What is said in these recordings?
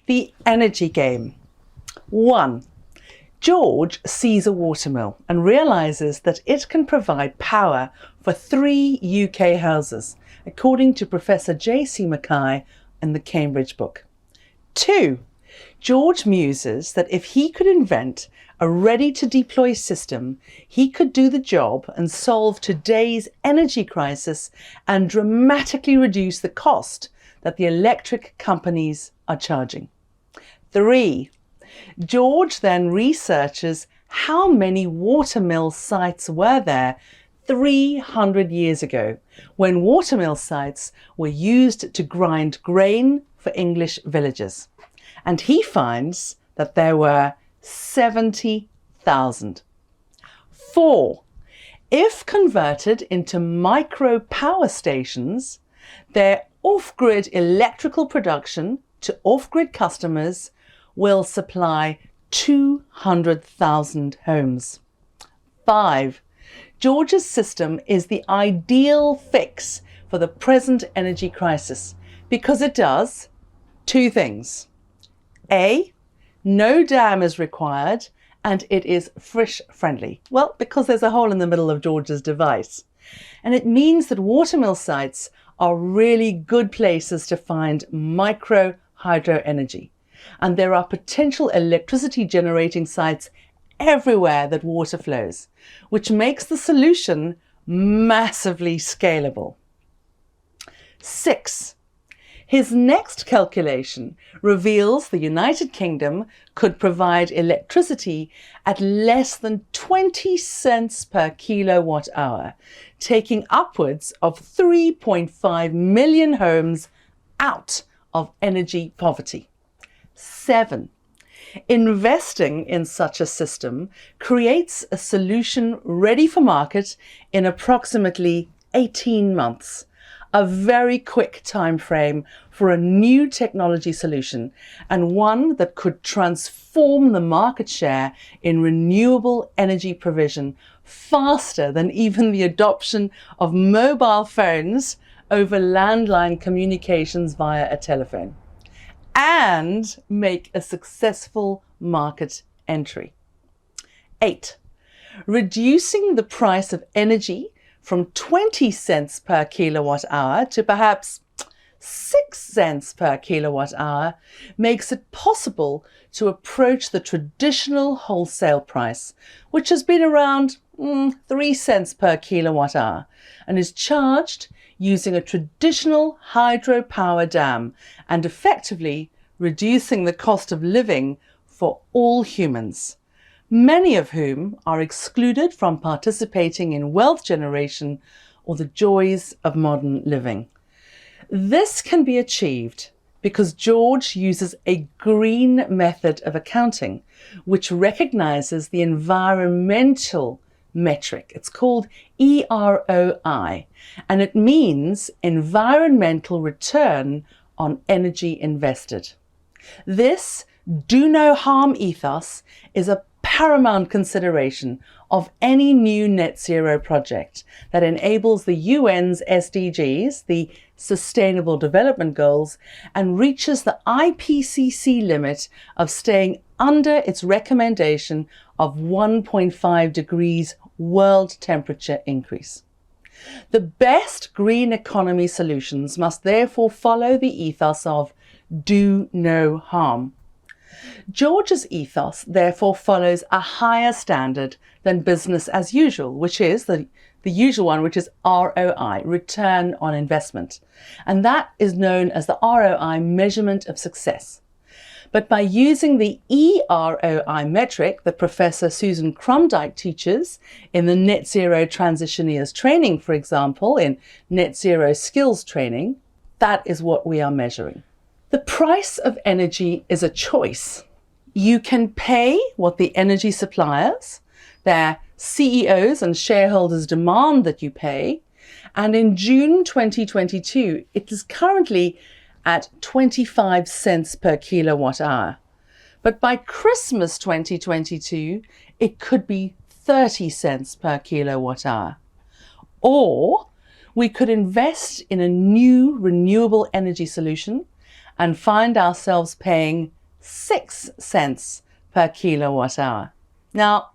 The energy game. 1. George sees a watermill and realises that it can provide power for 3 UK houses, according to Professor J.C. Mackay in the Cambridge book. 2. George muses that if he could invent a ready-to-deploy system, he could do the job and solve today's energy crisis and dramatically reduce the cost that the electric companies are charging. 3. George then researches how many watermill sites were there 300 years ago, when watermill sites were used to grind grain for English villagers. And he finds that there were 70,000. 4. If converted into micro power stations, their off-grid electrical production to off-grid customers will supply 200,000 homes. 5. George's system is the ideal fix for the present energy crisis because it does 2 things. A, no dam is required and it is frish friendly. Well, because there's a hole in the middle of George's device. And it means that watermill sites are really good places to find micro hydro energy. And there are potential electricity generating sites everywhere that water flows, which makes the solution massively scalable. 6. His next calculation reveals the United Kingdom could provide electricity at less than 20 cents per kilowatt hour, taking upwards of 3.5 million homes out of energy poverty. 7. Investing in such a system creates a solution ready for market in approximately 18 months, a very quick time frame for a new technology solution and one that could transform the market share in renewable energy provision faster than even the adoption of mobile phones over landline communications via a telephone, and make a successful market entry. 8. Reducing the price of energy from 20 cents per kilowatt hour to perhaps 6 cents per kilowatt hour makes it possible to approach the traditional wholesale price, which has been around 3 cents per kilowatt hour and is charged using a traditional hydropower dam and effectively reducing the cost of living for all humans, many of whom are excluded from participating in wealth generation or the joys of modern living. This can be achieved because George uses a green method of accounting, which recognizes the environmental metric. It's called EROI, and it means environmental return on energy invested. This do no harm ethos is a paramount consideration of any new net zero project that enables the UN's SDGs, the Sustainable Development Goals, and reaches the IPCC limit of staying under its recommendation of 1.5 degrees world temperature increase. The best green economy solutions must therefore follow the ethos of do no harm. George's ethos therefore follows a higher standard than business as usual, which is the usual one, which is ROI, return on investment. And that is known as the ROI measurement of success. But by using the EROI metric that Professor Susan Krumdieck teaches in the Net Zero Transitioneers training, for example, in Net Zero Skills training, that is what we are measuring. The price of energy is a choice. You can pay what the energy suppliers, their CEOs and shareholders demand that you pay. And in June 2022, it is currently at 25 cents per kilowatt hour. But by Christmas 2022, it could be 30 cents per kilowatt hour. Or we could invest in a new renewable energy solution and find ourselves paying 6 cents per kilowatt hour. Now,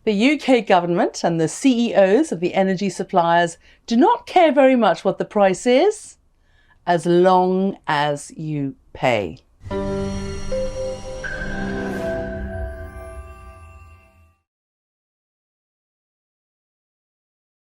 the UK government and the CEOs of the energy suppliers do not care very much what the price is, as long as you pay.